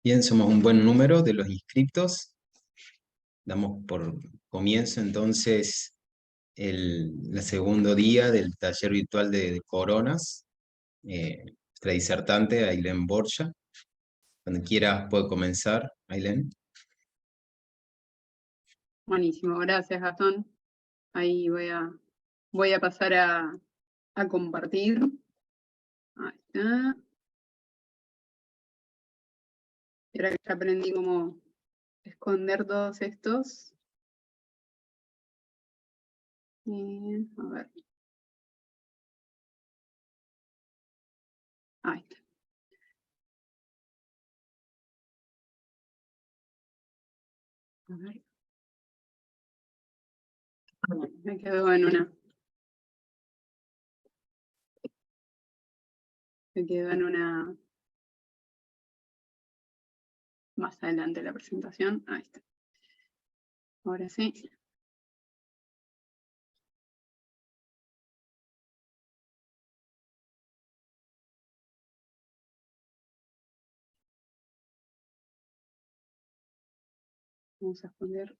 Bien, somos un buen número de los inscriptos. Damos por comienzo entonces el segundo día del taller virtual de coronas. Nuestra disertante, Ailén Borja. Cuando quieras puede comenzar, Ailén. Buenísimo, gracias Gastón. Ahí voy a pasar a compartir. Ahí está. Y ahora que ya aprendí cómo esconder todos estos. A ver. Ahí está. A ver. Me quedo en una. Me quedo en una. Más adelante la presentación. Ahí está. Ahora sí. Vamos a esconder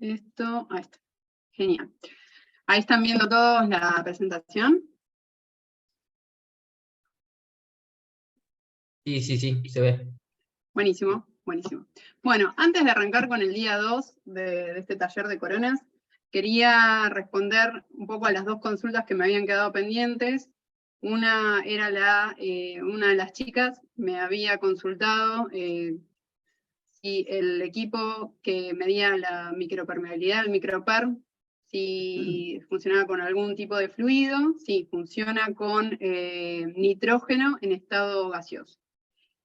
esto. Ahí está. Genial. Ahí están viendo todos la presentación. Sí, se ve. Buenísimo, buenísimo. Bueno, antes de arrancar con el día 2 de este taller de coronas, quería responder un poco a las dos consultas que me habían quedado pendientes. Una era una de las chicas me había consultado si el equipo que medía la micropermeabilidad, el microper, si funcionaba con algún tipo de fluido, si funciona con nitrógeno en estado gaseoso.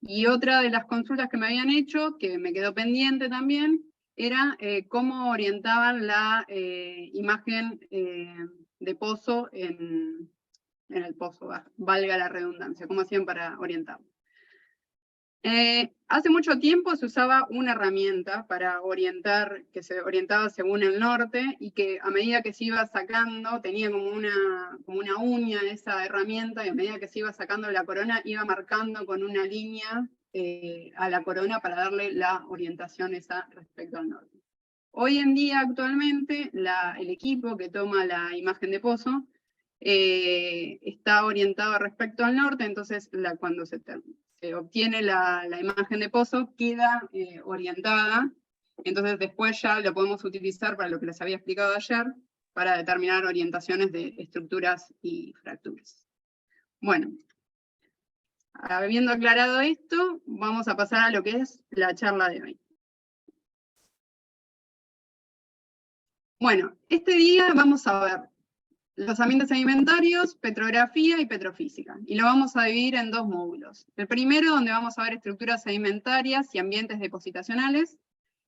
Y otra de las consultas que me habían hecho, que me quedó pendiente también, era cómo orientaban la imagen de pozo en el pozo, valga la redundancia, cómo hacían para orientarlo. Hace mucho tiempo se usaba una herramienta para orientar, que se orientaba según el norte, y que a medida que se iba sacando, tenía como una uña esa herramienta, y a medida que se iba sacando la corona, iba marcando con una línea a la corona para darle la orientación esa respecto al norte. Hoy en día, actualmente, el equipo que toma la imagen de pozo está orientado respecto al norte, entonces cuando se obtiene la imagen de pozo, queda orientada, entonces después ya lo podemos utilizar para lo que les había explicado ayer, para determinar orientaciones de estructuras y fracturas. Bueno, habiendo aclarado esto, vamos a pasar a lo que es la charla de hoy. Bueno, este día vamos a ver los ambientes sedimentarios, petrografía y petrofísica. Y lo vamos a dividir en dos módulos. El primero, donde vamos a ver estructuras sedimentarias y ambientes depositacionales.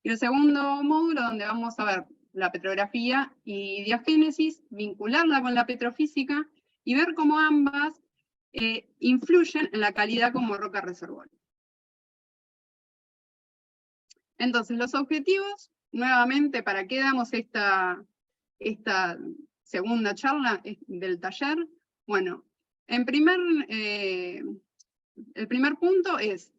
Y el segundo módulo, donde vamos a ver la petrografía y diagénesis, vincularla con la petrofísica y ver cómo ambas influyen en la calidad como roca reservorio. Entonces, los objetivos, nuevamente, ¿para qué damos esta segunda charla del taller? Bueno, el primer punto es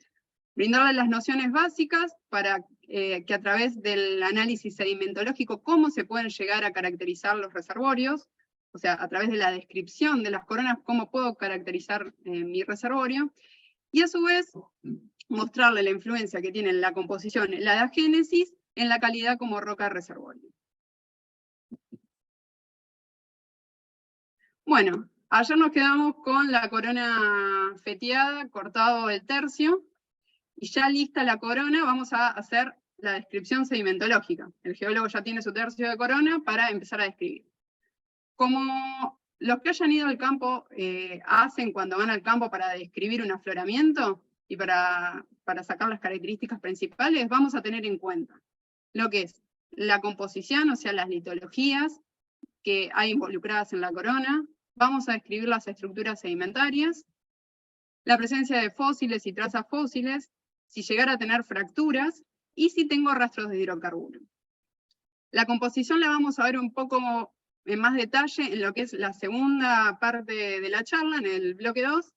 brindarle las nociones básicas para que a través del análisis sedimentológico, cómo se pueden llegar a caracterizar los reservorios, o sea, a través de la descripción de las coronas, cómo puedo caracterizar mi reservorio, y a su vez mostrarle la influencia que tiene la composición, la diagénesis, en la calidad como roca reservorio. Bueno, ayer nos quedamos con la corona feteada, cortado el tercio, y ya lista la corona, vamos a hacer la descripción sedimentológica. El geólogo ya tiene su tercio de corona para empezar a describir. Como los que hayan ido al campo hacen cuando van al campo para describir un afloramiento y para sacar las características principales, vamos a tener en cuenta lo que es la composición, o sea, las litologías que hay involucradas en la corona. Vamos a describir las estructuras sedimentarias, la presencia de fósiles y trazas fósiles, si llegara a tener fracturas, y si tengo rastros de hidrocarburos. La composición la vamos a ver un poco en más detalle en lo que es la segunda parte de la charla, en el bloque 2,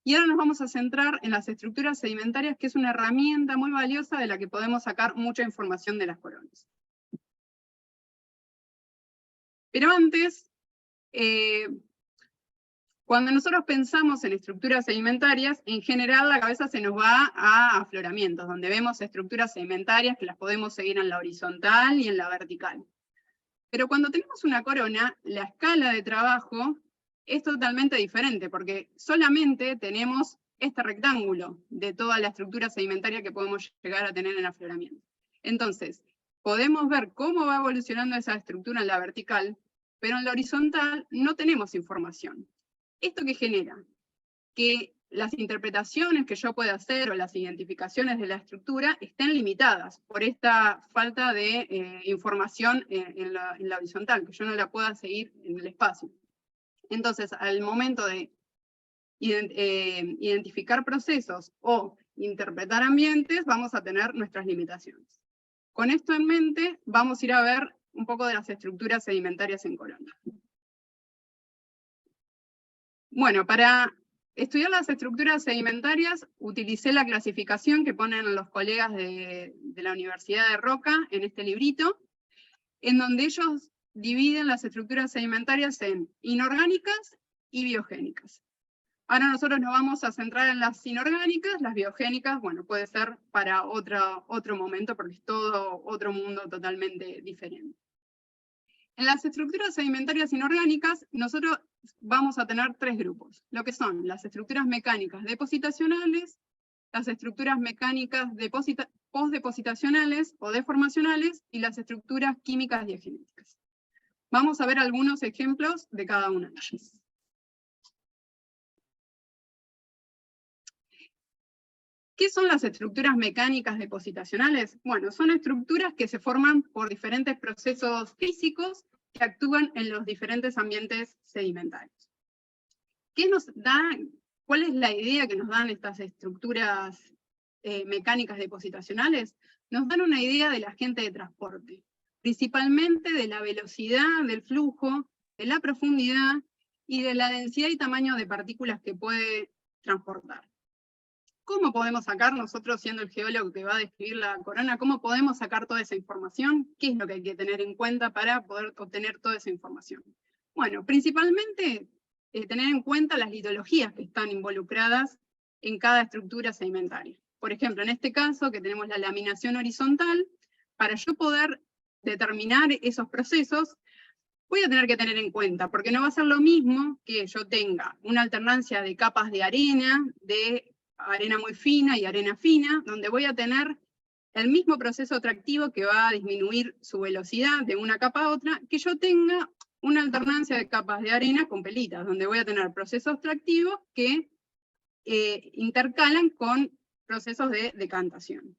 Y ahora nos vamos a centrar en las estructuras sedimentarias, que es una herramienta muy valiosa de la que podemos sacar mucha información de las coronas. Pero antes, cuando nosotros pensamos en estructuras sedimentarias, en general la cabeza se nos va a afloramientos, donde vemos estructuras sedimentarias que las podemos seguir en la horizontal y en la vertical. Pero cuando tenemos una corona, la escala de trabajo es totalmente diferente, porque solamente tenemos este rectángulo de toda la estructura sedimentaria que podemos llegar a tener en afloramiento. Entonces, podemos ver cómo va evolucionando esa estructura en la vertical, pero en la horizontal no tenemos información. ¿Esto qué genera? Que las interpretaciones que yo pueda hacer o las identificaciones de la estructura estén limitadas por esta falta de información en la horizontal, que yo no la pueda seguir en el espacio. Entonces, al momento de identificar procesos o interpretar ambientes, vamos a tener nuestras limitaciones. Con esto en mente, vamos a ir a ver un poco de las estructuras sedimentarias en corona. Bueno, para estudiar las estructuras sedimentarias, utilicé la clasificación que ponen los colegas de la Universidad de Roca en este librito, en donde ellos dividen las estructuras sedimentarias en inorgánicas y biogénicas. Ahora nosotros nos vamos a centrar en las inorgánicas, las biogénicas, bueno, puede ser para otro momento, porque es todo otro mundo totalmente diferente. En las estructuras sedimentarias inorgánicas, nosotros vamos a tener tres grupos, lo que son las estructuras mecánicas depositacionales, las estructuras mecánicas postdepositacionales o deformacionales, y las estructuras químicas diagenéticas. Vamos a ver algunos ejemplos de cada una de ellas. ¿Qué son las estructuras mecánicas depositacionales? Bueno, son estructuras que se forman por diferentes procesos físicos que actúan en los diferentes ambientes sedimentarios. ¿Qué nos da? ¿Cuál es la idea que nos dan estas estructuras mecánicas depositacionales? Nos dan una idea del agente de transporte, principalmente de la velocidad del flujo, de la profundidad y de la densidad y tamaño de partículas que puede transportar. ¿Cómo podemos sacar, nosotros siendo el geólogo que va a describir la corona, cómo podemos sacar toda esa información? ¿Qué es lo que hay que tener en cuenta para poder obtener toda esa información? Bueno, principalmente tener en cuenta las litologías que están involucradas en cada estructura sedimentaria. Por ejemplo, en este caso, que tenemos la laminación horizontal, para yo poder determinar esos procesos, voy a tener que tener en cuenta, porque no va a ser lo mismo que yo tenga una alternancia de capas de arena muy fina y arena fina, donde voy a tener el mismo proceso tractivo que va a disminuir su velocidad de una capa a otra, que yo tenga una alternancia de capas de arena con pelitas, donde voy a tener procesos tractivos que intercalan con procesos de decantación.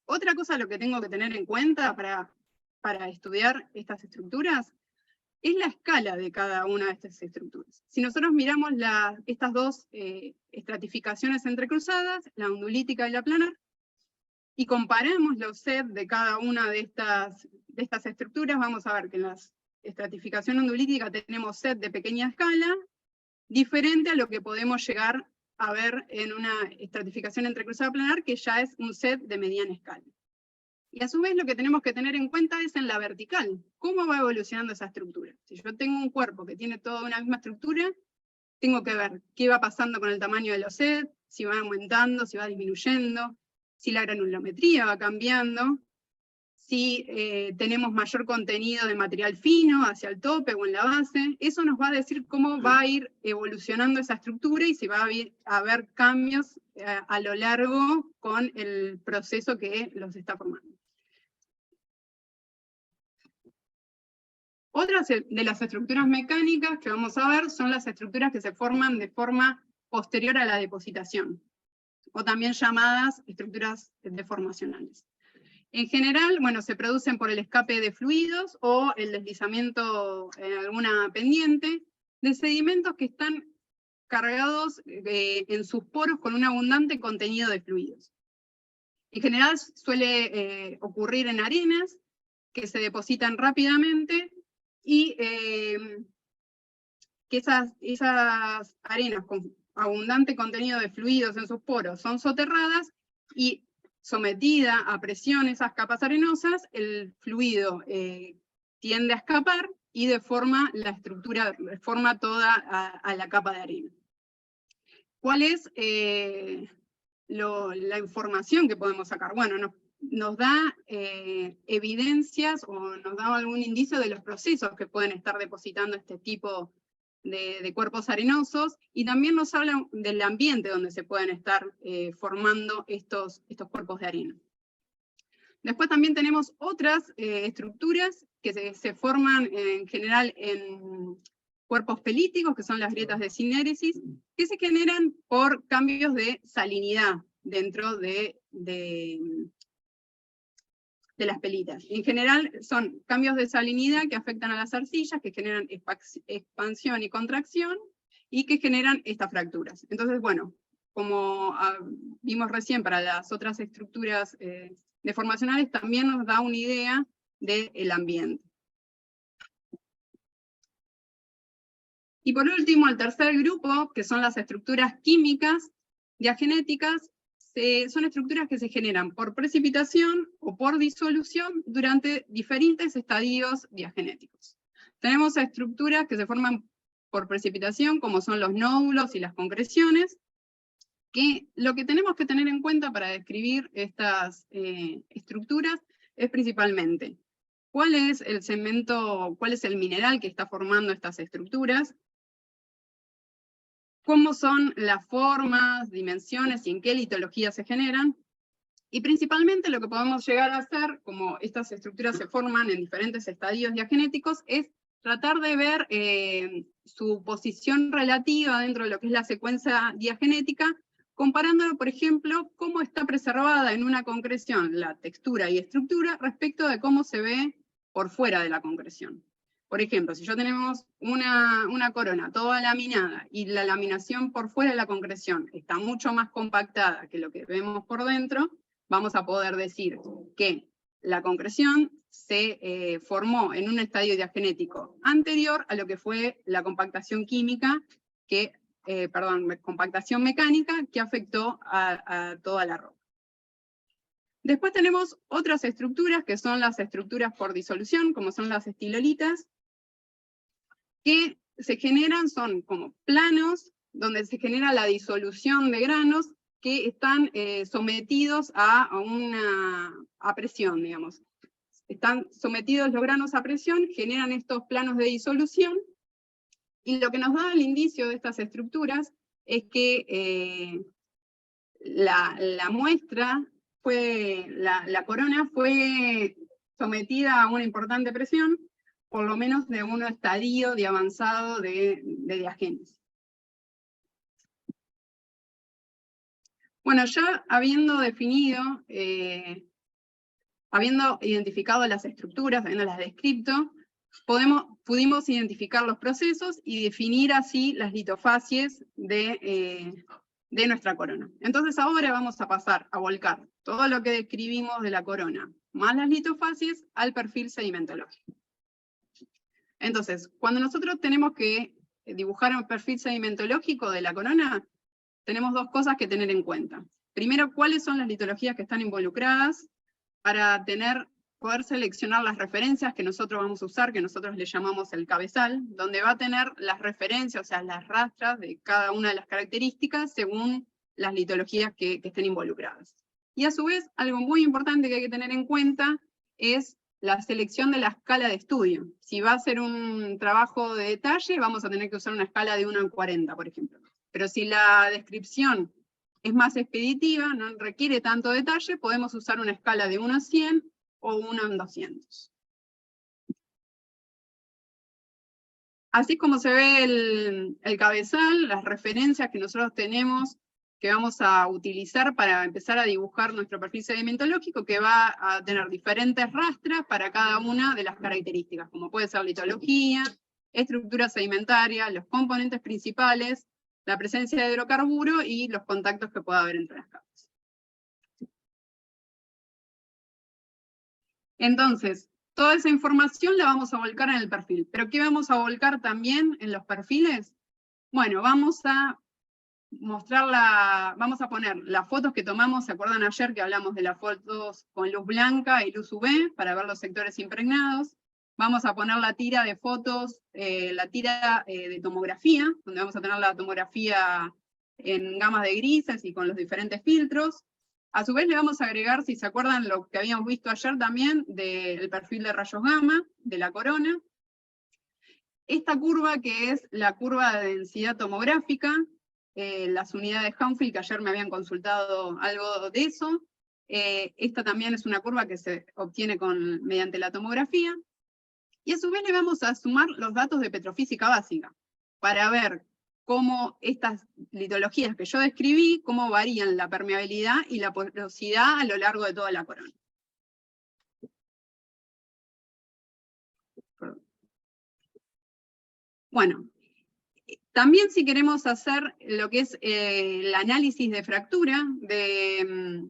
Otra cosa lo que tengo que tener en cuenta para estudiar estas estructuras es la escala de cada una de estas estructuras. Si nosotros miramos estas dos estratificaciones entrecruzadas, la ondulítica y la planar, y comparamos los sets de cada una de estas estructuras, vamos a ver que en la estratificación ondulítica tenemos set de pequeña escala, diferente a lo que podemos llegar a ver en una estratificación entrecruzada planar, que ya es un set de mediana escala. Y a su vez lo que tenemos que tener en cuenta es en la vertical, cómo va evolucionando esa estructura. Si yo tengo un cuerpo que tiene toda una misma estructura, tengo que ver qué va pasando con el tamaño de los sets, si va aumentando, si va disminuyendo, si la granulometría va cambiando, si tenemos mayor contenido de material fino hacia el tope o en la base. Eso nos va a decir cómo va a ir evolucionando esa estructura y si va a haber cambios a lo largo con el proceso que los está formando. Otras de las estructuras mecánicas que vamos a ver son las estructuras que se forman de forma posterior a la depositación, o también llamadas estructuras deformacionales. En general, bueno, se producen por el escape de fluidos o el deslizamiento en alguna pendiente de sedimentos que están cargados en sus poros con un abundante contenido de fluidos. En general suele ocurrir en arenas que se depositan rápidamente y que esas arenas abundante contenido de fluidos en sus poros son soterradas y sometida a presión esas capas arenosas, el fluido tiende a escapar y deforma la estructura, deforma toda a la capa de arena. ¿Cuál es la información que podemos sacar? Bueno, nos da evidencias o nos da algún indicio de los procesos que pueden estar depositando este tipo de cuerpos arenosos, y también nos habla del ambiente donde se pueden estar formando estos cuerpos de arena. Después también tenemos otras estructuras que se forman en general en cuerpos pelíticos, que son las grietas de sinéresis, que se generan por cambios de salinidad dentro de las pelitas. En general son cambios de salinidad que afectan a las arcillas, que generan expansión y contracción, y que generan estas fracturas. Entonces, bueno, como vimos recién para las otras estructuras deformacionales, también nos da una idea del ambiente. Y por último, el tercer grupo, que son las estructuras químicas diagenéticas, son estructuras que se generan por precipitación o por disolución durante diferentes estadios diagenéticos. Tenemos estructuras que se forman por precipitación, como son los nódulos y las concreciones, que lo que tenemos que tener en cuenta para describir estas estructuras es principalmente cuál es el cemento, cuál es el mineral que está formando estas estructuras, cómo son las formas, dimensiones y en qué litología se generan, y principalmente lo que podemos llegar a hacer, como estas estructuras se forman en diferentes estadios diagenéticos, es tratar de ver su posición relativa dentro de lo que es la secuencia diagenética, comparándolo, por ejemplo, cómo está preservada en una concreción la textura y estructura respecto de cómo se ve por fuera de la concreción. Por ejemplo, si ya tenemos una corona toda laminada y la laminación por fuera de la concreción está mucho más compactada que lo que vemos por dentro, vamos a poder decir que la concreción se formó en un estadio diagenético anterior a lo que fue la compactación química, compactación mecánica que afectó a toda la roca. Después tenemos otras estructuras que son las estructuras por disolución, como son las estilolitas, que se generan, son como planos donde se genera la disolución de granos que están sometidos a presión, digamos. Están sometidos los granos a presión, generan estos planos de disolución, y lo que nos da el indicio de estas estructuras es que la muestra la corona fue sometida a una importante presión, por lo menos de un estadio de avanzado de diagénesis. Bueno, ya habiendo definido, habiendo identificado las estructuras, habiéndolas descrito, pudimos identificar los procesos y definir así las litofacies de nuestra corona. Entonces ahora vamos a pasar a volcar todo lo que describimos de la corona, más las litofacies, al perfil sedimentológico. Entonces, cuando nosotros tenemos que dibujar un perfil sedimentológico de la corona, tenemos dos cosas que tener en cuenta. Primero, cuáles son las litologías que están involucradas para poder seleccionar las referencias que nosotros vamos a usar, que nosotros le llamamos el cabezal, donde va a tener las referencias, o sea, las rastras de cada una de las características según las litologías que estén involucradas. Y a su vez, algo muy importante que hay que tener en cuenta es la selección de la escala de estudio. Si va a ser un trabajo de detalle, vamos a tener que usar una escala de 1 a 40, por ejemplo. Pero si la descripción es más expeditiva, no requiere tanto detalle, podemos usar una escala de 1 a 100 o 1 a 200. Así como se ve el cabezal, las referencias que nosotros tenemos, que vamos a utilizar para empezar a dibujar nuestro perfil sedimentológico, que va a tener diferentes rastras para cada una de las características, como puede ser litología, estructura sedimentaria, los componentes principales, la presencia de hidrocarburo y los contactos que pueda haber entre las capas. Entonces, toda esa información la vamos a volcar en el perfil. ¿Pero qué vamos a volcar también en los perfiles? Bueno, vamos a vamos a poner las fotos que tomamos, ¿se acuerdan ayer que hablamos de las fotos con luz blanca y luz UV para ver los sectores impregnados? Vamos a poner la tira de fotos, la tira de tomografía, donde vamos a tener la tomografía en gamas de grises y con los diferentes filtros. A su vez le vamos a agregar, si se acuerdan lo que habíamos visto ayer también, del perfil de rayos gamma, de la corona. Esta curva que es la curva de densidad tomográfica, las unidades Hounsfield, que ayer me habían consultado algo de eso. Esta también es una curva que se obtiene mediante la tomografía. Y a su vez le vamos a sumar los datos de petrofísica básica, para ver cómo estas litologías que yo describí, cómo varían la permeabilidad y la porosidad a lo largo de toda la corona. Bueno, también si queremos hacer lo que es el análisis de fractura de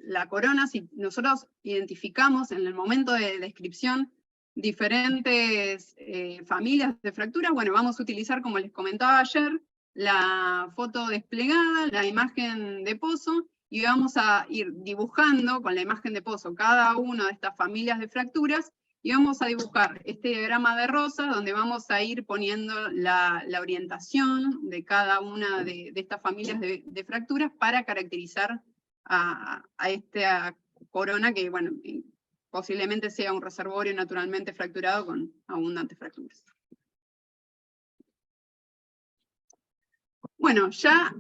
la corona, si nosotros identificamos en el momento de descripción diferentes familias de fracturas, bueno, vamos a utilizar, como les comentaba ayer, la foto desplegada, la imagen de pozo, y vamos a ir dibujando con la imagen de pozo cada una de estas familias de fracturas, y vamos a dibujar este diagrama de rosa, donde vamos a ir poniendo la orientación de cada una de estas familias de fracturas para caracterizar a esta corona que, bueno, posiblemente sea un reservorio naturalmente fracturado con abundantes fracturas. Bueno, ya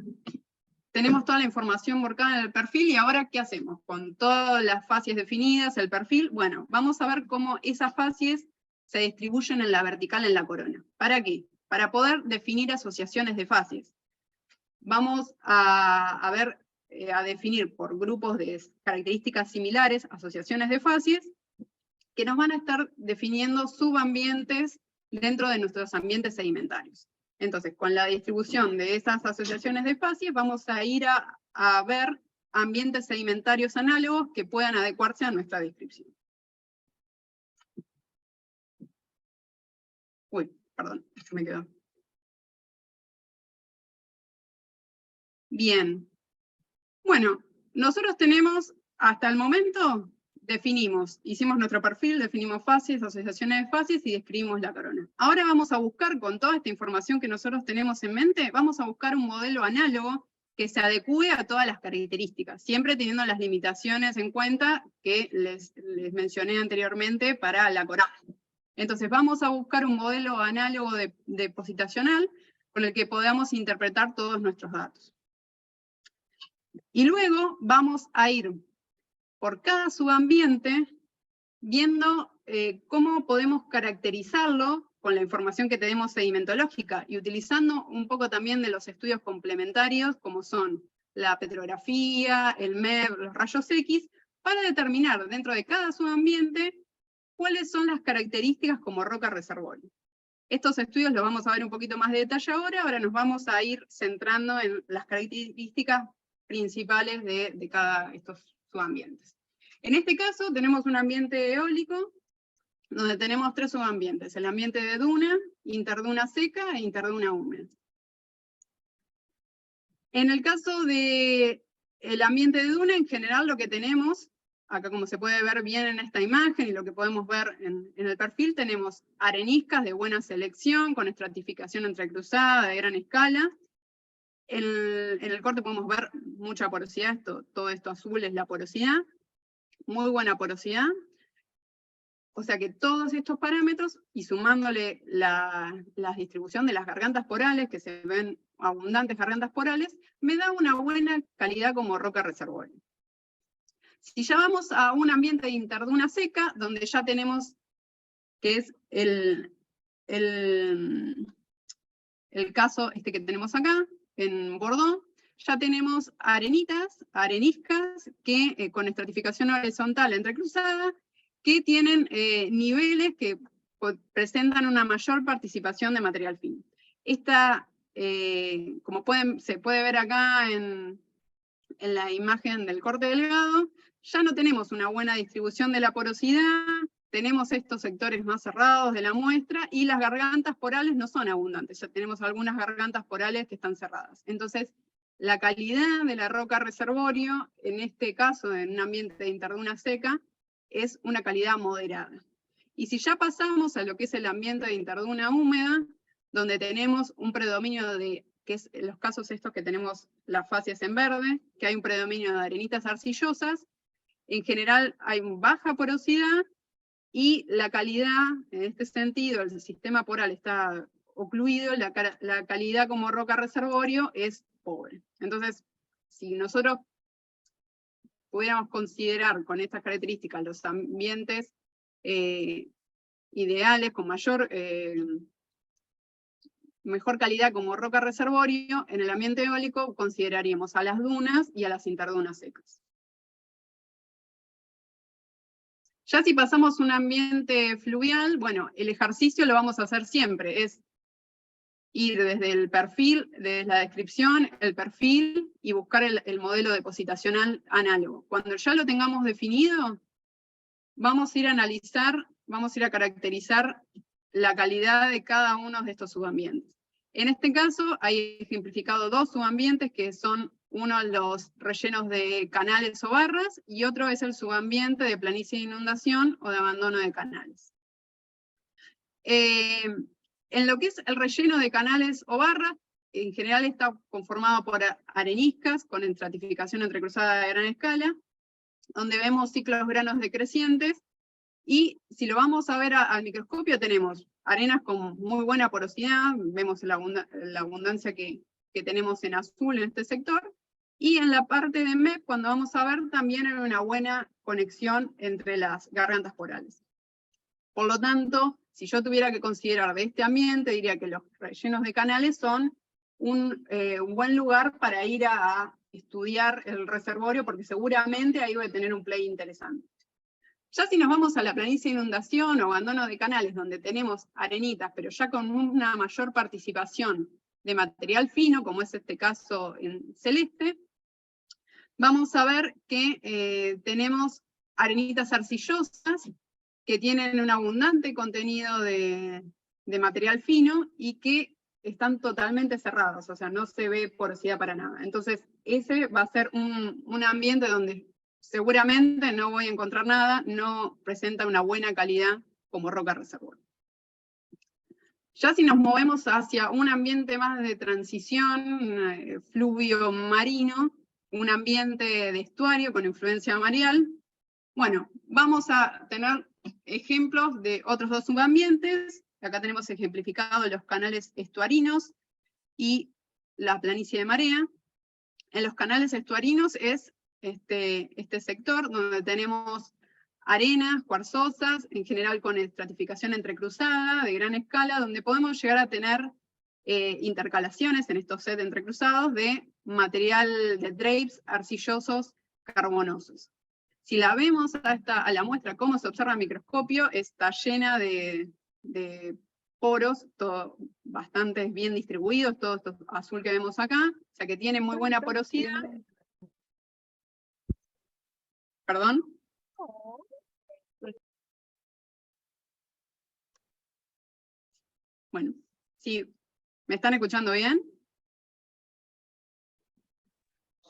tenemos toda la información volcada en el perfil, y ahora, ¿qué hacemos? Con todas las facies definidas, el perfil, bueno, vamos a ver cómo esas facies se distribuyen en la vertical en la corona. ¿Para qué? Para poder definir asociaciones de facies. Vamos a definir por grupos de características similares, asociaciones de facies, que nos van a estar definiendo subambientes dentro de nuestros ambientes sedimentarios. Entonces, con la distribución de esas asociaciones de facies, vamos a ir a ver ambientes sedimentarios análogos que puedan adecuarse a nuestra descripción. Uy, perdón, esto me quedó. Bien. Bueno, nosotros tenemos, hasta el momento, hicimos nuestro perfil, definimos facies, asociaciones de facies y describimos la corona. Ahora vamos a buscar, con toda esta información que nosotros tenemos en mente, vamos a buscar un modelo análogo que se adecue a todas las características, siempre teniendo las limitaciones en cuenta que les mencioné anteriormente para la corona. Entonces vamos a buscar un modelo análogo de positacional con el que podamos interpretar todos nuestros datos. Y luego vamos a ir por cada subambiente viendo cómo podemos caracterizarlo con la información que tenemos sedimentológica, y utilizando un poco también de los estudios complementarios, como son la petrografía, el MEV, los rayos X, para determinar dentro de cada subambiente cuáles son las características como roca reservorio. Estos estudios los vamos a ver un poquito más de detalle ahora nos vamos a ir centrando en las características principales de cada estos subambientes. En este caso tenemos un ambiente eólico, donde tenemos tres subambientes: el ambiente de duna, interduna seca e interduna húmeda. En el caso del ambiente de duna, en general lo que tenemos, acá como se puede ver bien en esta imagen y lo que podemos ver en el perfil, tenemos areniscas de buena selección, con estratificación entrecruzada de gran escala. En el corte podemos ver mucha porosidad, todo esto azul es la porosidad, muy buena porosidad. O sea que todos estos parámetros, y sumándole la distribución de las gargantas porales, que se ven abundantes gargantas porales, me da una buena calidad como roca reservorio. Si ya vamos a un ambiente de interduna seca, donde ya tenemos, que es el caso que tenemos acá, en Bordeaux, ya tenemos arenitas, areniscas, que con estratificación horizontal entrecruzada, que tienen niveles que presentan una mayor participación de material fino. Esta, como se puede ver acá en la imagen del corte delgado, ya no tenemos una buena distribución de la porosidad, tenemos estos sectores más cerrados de la muestra, y las gargantas porales no son abundantes, ya tenemos algunas gargantas porales que están cerradas. Entonces, la calidad de la roca reservorio, en este caso, en un ambiente de interduna seca, es una calidad moderada. Y si ya pasamos a lo que es el ambiente de interduna húmeda, donde tenemos un predominio de, que es los casos estos que tenemos las facies en verde, que hay un predominio de arenitas arcillosas, en general hay baja porosidad, y la calidad, en este sentido, el sistema poral está ocluido, la calidad como roca reservorio es pobre. Entonces, si nosotros pudiéramos considerar con estas características los ambientes ideales, con mejor calidad como roca reservorio, en el ambiente eólico consideraríamos a las dunas y a las interdunas secas. Ya si pasamos a un ambiente fluvial, bueno, el ejercicio lo vamos a hacer siempre, es ir desde el perfil, desde la descripción, el perfil, y buscar el modelo depositacional análogo. Cuando ya lo tengamos definido, vamos a ir a analizar, vamos a ir a caracterizar la calidad de cada uno de estos subambientes. En este caso, hay ejemplificado dos subambientes que son uno los rellenos de canales o barras, y otro es el subambiente de planicie de inundación o de abandono de canales. En lo que es el relleno de canales o barras, en general está conformado por areniscas con estratificación entrecruzada de gran escala, donde vemos ciclos granos decrecientes, y si lo vamos a ver al microscopio, tenemos arenas con muy buena porosidad, vemos la abundancia que tenemos en azul en este sector, y en la parte de MEP, cuando vamos a ver, también hay una buena conexión entre las gargantas porales. Por lo tanto, si yo tuviera que considerar de este ambiente, diría que los rellenos de canales son un buen lugar para ir a estudiar el reservorio, porque seguramente ahí voy a tener un play interesante. Ya si nos vamos a la planicie de inundación o abandono de canales, donde tenemos arenitas, pero ya con una mayor participación de material fino, como es este caso en celeste, vamos a ver que tenemos arenitas arcillosas que tienen un abundante contenido de material fino y que están totalmente cerrados, o sea, no se ve porosidad para nada. Entonces, ese va a ser un ambiente donde seguramente no voy a encontrar nada, no presenta una buena calidad como roca reservorio. Ya si nos movemos hacia un ambiente más de transición, fluvio marino, un ambiente de estuario con influencia mareal, bueno, vamos a tener ejemplos de otros dos subambientes. Acá tenemos ejemplificados los canales estuarinos y la planicie de marea. En los canales estuarinos es este sector donde tenemos arenas cuarzosas, en general con estratificación entrecruzada, de gran escala, donde podemos llegar a tener intercalaciones en estos sets entrecruzados de material de drapes arcillosos carbonosos. Si la vemos a la muestra, cómo se observa en microscopio, está llena de poros, todo bastante bien distribuidos, todo esto azul que vemos acá, o sea que tiene muy buena porosidad. ¿Perdón? Bueno, sí, ¿me están escuchando bien?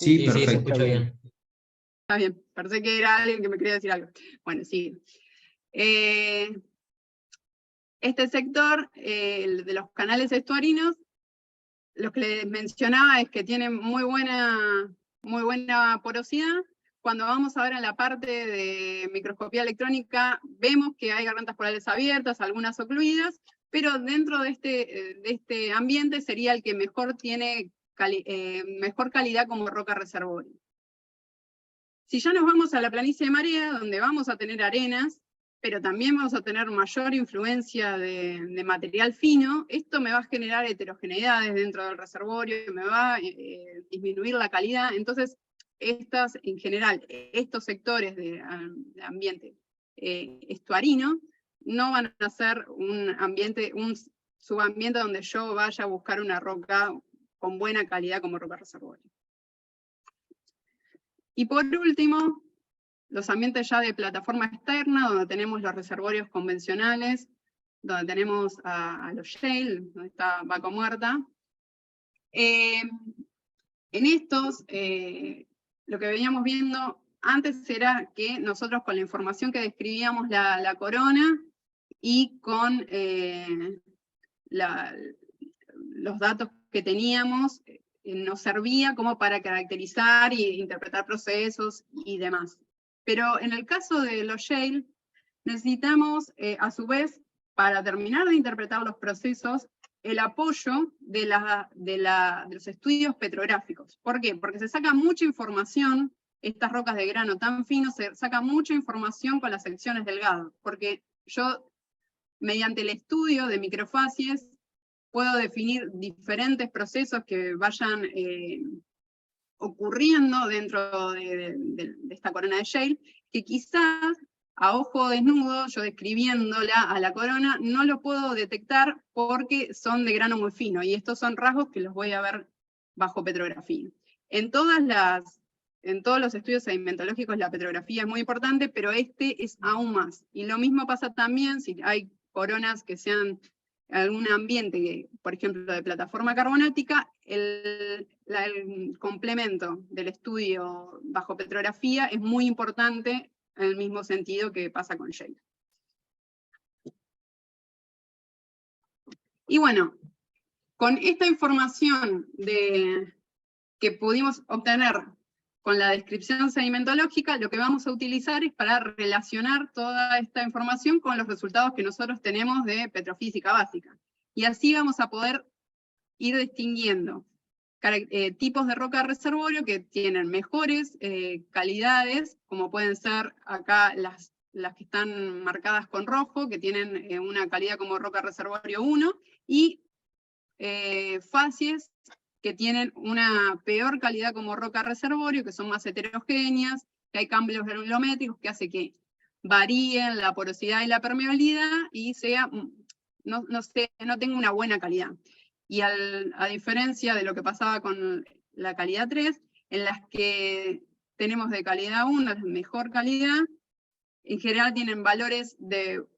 Sí, Sí, se perfecto. escucha bien. Está bien, pensé que era alguien que me quería decir algo. Bueno, sí. Este sector, el de los canales estuarinos, lo que les mencionaba es que tienen muy buena porosidad. Cuando vamos a ver en la parte de microscopía electrónica, vemos que hay gargantas porales abiertas, algunas ocluidas, pero dentro de este ambiente sería el que mejor tiene mejor calidad como roca reservorio. Si ya nos vamos a la planicie de marea, donde vamos a tener arenas, pero también vamos a tener mayor influencia de material fino, esto me va a generar heterogeneidades dentro del reservorio, me va a disminuir la calidad. Entonces, en general, estos sectores de ambiente estuarino no van a ser un subambiente donde yo vaya a buscar una roca con buena calidad como roca reservorio. Y por último, los ambientes ya de plataforma externa, donde tenemos los reservorios convencionales, donde tenemos a los shale, donde está Vaca Muerta. En estos, lo que veníamos viendo antes era que nosotros con la información que describíamos la corona y con los datos que teníamos, nos servía como para caracterizar e interpretar procesos y demás. Pero en el caso de los shale, necesitamos, a su vez, para terminar de interpretar los procesos, el apoyo de los estudios petrográficos. ¿Por qué? Porque se saca mucha información, estas rocas de grano tan fino, se saca mucha información con las secciones delgadas, porque yo, mediante el estudio de microfacies, puedo definir diferentes procesos que vayan ocurriendo dentro de esta corona de shale, que quizás a ojo desnudo, yo describiéndola a la corona, no lo puedo detectar porque son de grano muy fino, y estos son rasgos que los voy a ver bajo petrografía. En todos los estudios sedimentológicos la petrografía es muy importante, pero este es aún más. Y lo mismo pasa también si hay coronas que sean algún ambiente, por ejemplo, de plataforma carbonática, el complemento del estudio bajo petrografía es muy importante en el mismo sentido que pasa con shale. Y bueno, con esta información que pudimos obtener con la descripción sedimentológica, lo que vamos a utilizar es para relacionar toda esta información con los resultados que nosotros tenemos de petrofísica básica. Y así vamos a poder ir distinguiendo tipos de roca de reservorio que tienen mejores calidades, como pueden ser acá las que están marcadas con rojo, que tienen una calidad como roca reservorio 1, y facies que tienen una peor calidad como roca reservorio, que son más heterogéneas, que hay cambios granulométricos que hace que varíen la porosidad y la permeabilidad y no tenga una buena calidad. Y a diferencia de lo que pasaba con la calidad 3, en las que tenemos de calidad 1, la mejor calidad, en general tienen valores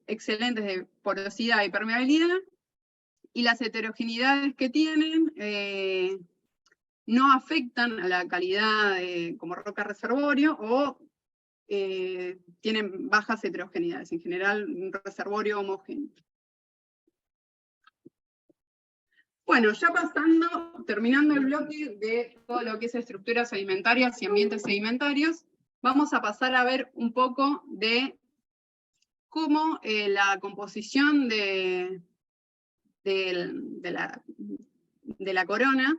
excelentes de porosidad y permeabilidad, y las heterogeneidades que tienen no afectan a la calidad como roca reservorio, o tienen bajas heterogeneidades, en general un reservorio homogéneo. Bueno, ya terminando el bloque de todo lo que es estructuras sedimentarias y ambientes sedimentarios, vamos a pasar a ver un poco de cómo la composición de la corona,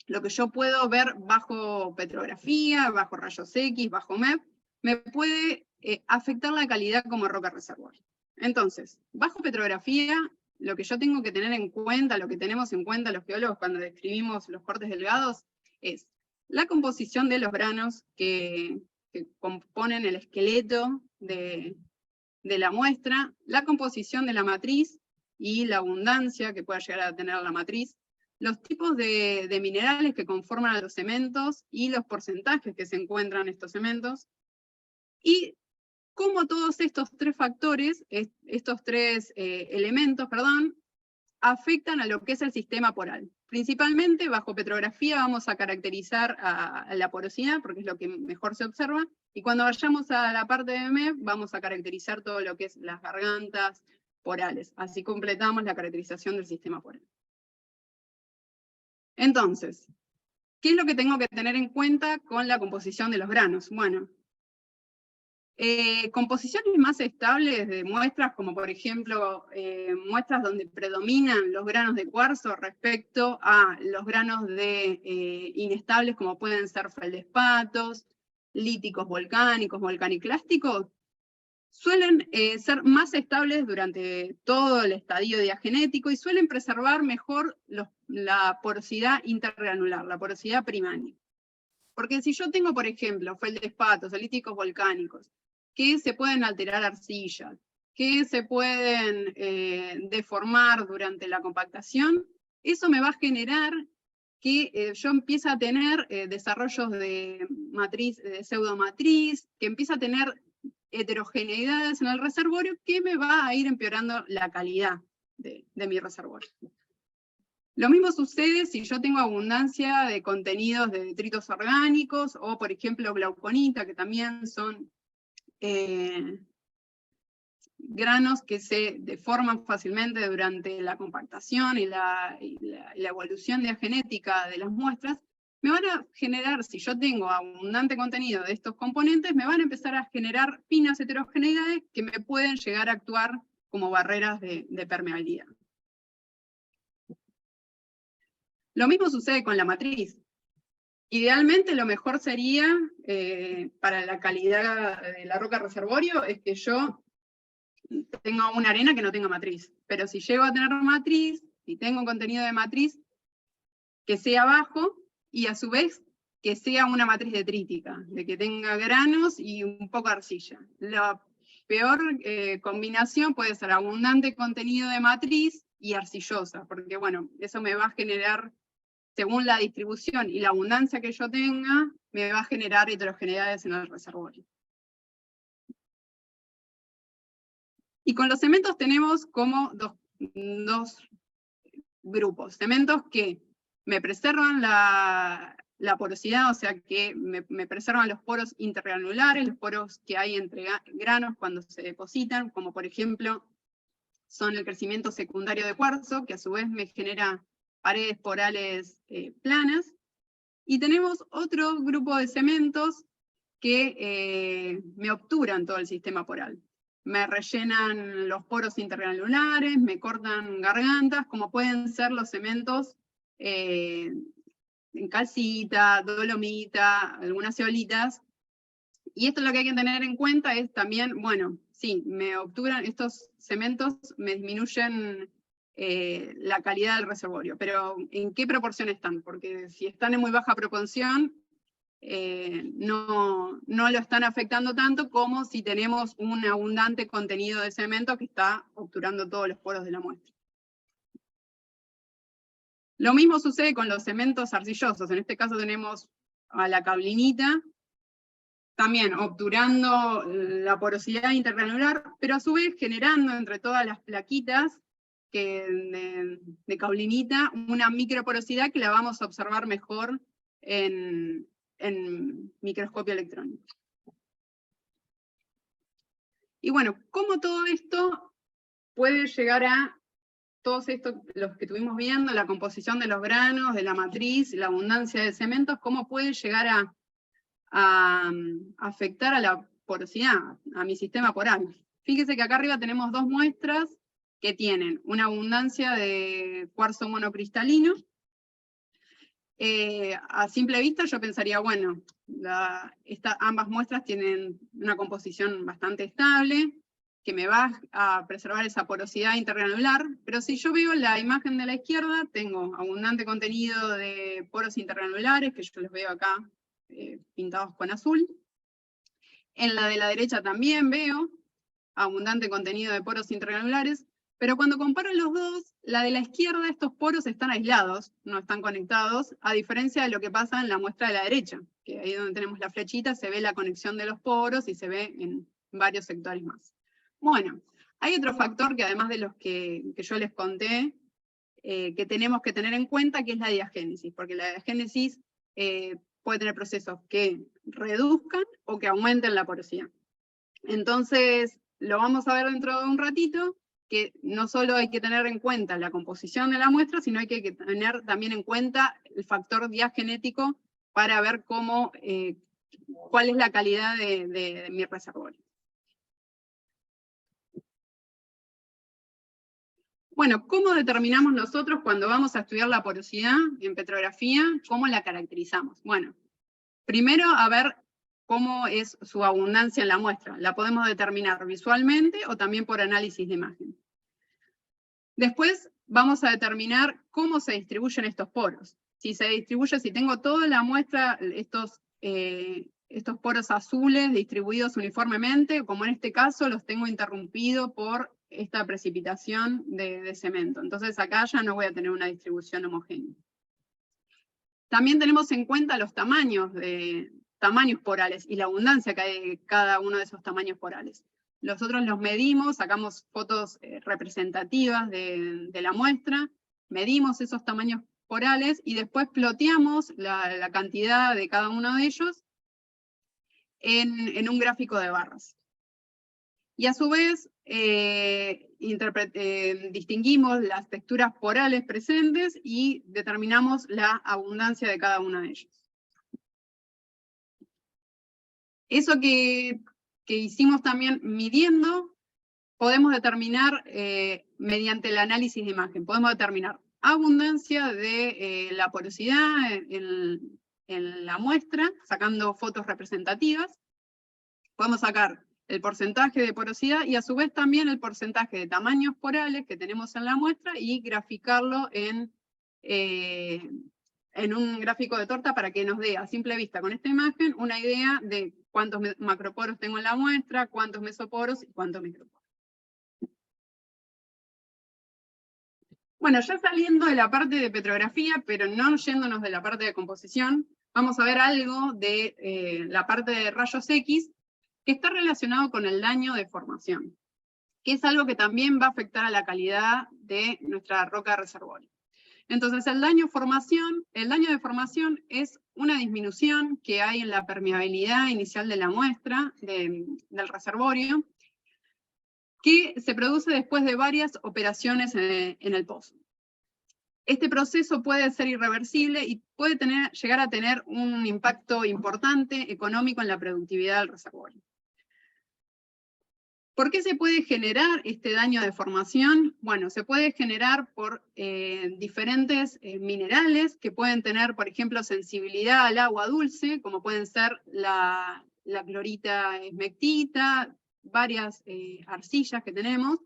lo que yo puedo ver bajo petrografía, bajo rayos X, bajo MEP, me puede afectar la calidad como roca reservorio. Entonces, bajo petrografía, lo que yo tengo que tener en cuenta, lo que tenemos en cuenta los geólogos cuando describimos los cortes delgados, es la composición de los granos que componen el esqueleto de la muestra, la composición de la matriz y la abundancia que pueda llegar a tener la matriz, los tipos de minerales que conforman a los cementos y los porcentajes que se encuentran en estos cementos, y cómo todos estos tres factores, estos tres elementos, afectan a lo que es el sistema poral. Principalmente, bajo petrografía vamos a caracterizar a la porosidad, porque es lo que mejor se observa, y cuando vayamos a la parte de MEP, vamos a caracterizar todo lo que es las gargantas porales. Así completamos la caracterización del sistema poral. Entonces, ¿qué es lo que tengo que tener en cuenta con la composición de los granos? Bueno, composiciones más estables de muestras, como por ejemplo muestras donde predominan los granos de cuarzo respecto a los granos inestables, como pueden ser feldespatos, líticos volcánicos, volcaniclásticos, suelen ser más estables durante todo el estadio diagenético y suelen preservar mejor la porosidad intergranular, la porosidad primaria. Porque si yo tengo, por ejemplo, feldespatos, líticos volcánicos, que se pueden alterar arcillas, que se pueden deformar durante la compactación, eso me va a generar que yo empiezo a tener desarrollos de matriz, de pseudomatriz, que empieza a tener heterogeneidades en el reservorio que me va a ir empeorando la calidad de mi reservorio. Lo mismo sucede si yo tengo abundancia de contenidos de detritos orgánicos, o por ejemplo glauconita, que también son granos que se deforman fácilmente durante la compactación y la evolución diagenética de las muestras. Me van a generar, si yo tengo abundante contenido de estos componentes, me van a empezar a generar finas heterogeneidades que me pueden llegar a actuar como barreras de permeabilidad. Lo mismo sucede con la matriz. Idealmente lo mejor sería, para la calidad de la roca reservorio, es que yo tenga una arena que no tenga matriz. Pero si llego a tener matriz, si tengo un contenido de matriz, que sea bajo, y a su vez que sea una matriz detrítica, de que tenga granos y un poco de arcilla. La peor combinación puede ser abundante contenido de matriz y arcillosa, porque bueno, eso me va a generar, según la distribución y la abundancia que yo tenga, me va a generar heterogeneidades en el reservorio. Y con los cementos tenemos como dos grupos. Cementos que me preservan la porosidad, o sea que me preservan los poros intergranulares, los poros que hay entre granos cuando se depositan, como por ejemplo son el crecimiento secundario de cuarzo, que a su vez me genera paredes porales planas. Y tenemos otro grupo de cementos que me obturan todo el sistema poral. Me rellenan los poros intergranulares, me cortan gargantas, como pueden ser los cementos en calcita, dolomita, algunas zeolitas. Y esto lo que hay que tener en cuenta es también, bueno, sí, me obturan, estos cementos me disminuyen la calidad del reservorio, pero ¿en qué proporción están? Porque si están en muy baja proporción, no lo están afectando tanto como si tenemos un abundante contenido de cemento que está obturando todos los poros de la muestra. Lo mismo sucede con los cementos arcillosos. En este caso tenemos a la cablinita, también obturando la porosidad intergranular, pero a su vez generando entre todas las plaquitas de cablinita una microporosidad que la vamos a observar mejor en microscopio electrónico. Y bueno, ¿cómo todo esto puede llegar a todos estos, los que estuvimos viendo, la composición de los granos, de la matriz, la abundancia de cementos, cómo puede llegar a afectar a la porosidad, a mi sistema poral? Fíjese que acá arriba tenemos dos muestras que tienen una abundancia de cuarzo monocristalino. A simple vista yo pensaría, bueno, ambas muestras tienen una composición bastante estable, que me va a preservar esa porosidad intergranular, pero si yo veo la imagen de la izquierda, tengo abundante contenido de poros intergranulares, que yo los veo acá pintados con azul. En la de la derecha también veo abundante contenido de poros intergranulares, pero cuando comparo los dos, la de la izquierda, estos poros están aislados, no están conectados, a diferencia de lo que pasa en la muestra de la derecha, que ahí donde tenemos la flechita se ve la conexión de los poros y se ve en varios sectores más. Bueno, hay otro factor que además de los que yo les conté, que tenemos que tener en cuenta, que es la diagénesis, porque la diagénesis puede tener procesos que reduzcan o que aumenten la porosidad. Entonces, lo vamos a ver dentro de un ratito, que no solo hay que tener en cuenta la composición de la muestra, sino hay que tener también en cuenta el factor diagenético para ver cuál es la calidad de mi reservorio. Bueno, ¿cómo determinamos nosotros cuando vamos a estudiar la porosidad en petrografía? ¿Cómo la caracterizamos? Bueno, primero a ver cómo es su abundancia en la muestra. La podemos determinar visualmente o también por análisis de imagen. Después vamos a determinar cómo se distribuyen estos poros. Si se distribuye, si tengo toda la muestra, estos poros azules distribuidos uniformemente, como en este caso los tengo interrumpidos por esta precipitación de cemento. Entonces acá ya no voy a tener una distribución homogénea. También tenemos en cuenta los tamaños porales y la abundancia que hay de cada uno de esos tamaños porales. Nosotros los medimos, sacamos fotos representativas de la muestra, medimos esos tamaños porales y después ploteamos la cantidad de cada uno de ellos en un gráfico de barras. Y a su vez, distinguimos las texturas porales presentes y determinamos la abundancia de cada uno de ellos. Eso que hicimos también midiendo, podemos determinar mediante el análisis de imagen, podemos determinar abundancia de la porosidad en la muestra, sacando fotos representativas. Podemos sacar el porcentaje de porosidad y a su vez también el porcentaje de tamaños porales que tenemos en la muestra y graficarlo en un gráfico de torta para que nos dé a simple vista con esta imagen una idea de cuántos macroporos tengo en la muestra, cuántos mesoporos y cuántos microporos. Bueno, ya saliendo de la parte de petrografía, pero no yéndonos de la parte de composición, vamos a ver algo de la parte de rayos X, que está relacionado con el daño de formación, que es algo que también va a afectar a la calidad de nuestra roca reservorio. Entonces, el daño de formación es una disminución que hay en la permeabilidad inicial de la muestra, del reservorio, que se produce después de varias operaciones en el pozo. Este proceso puede ser irreversible y puede llegar a tener un impacto importante económico en la productividad del reservorio. ¿Por qué se puede generar este daño de formación? Bueno, se puede generar por diferentes minerales que pueden tener, por ejemplo, sensibilidad al agua dulce, como pueden ser la clorita esmectita, varias arcillas que tenemos.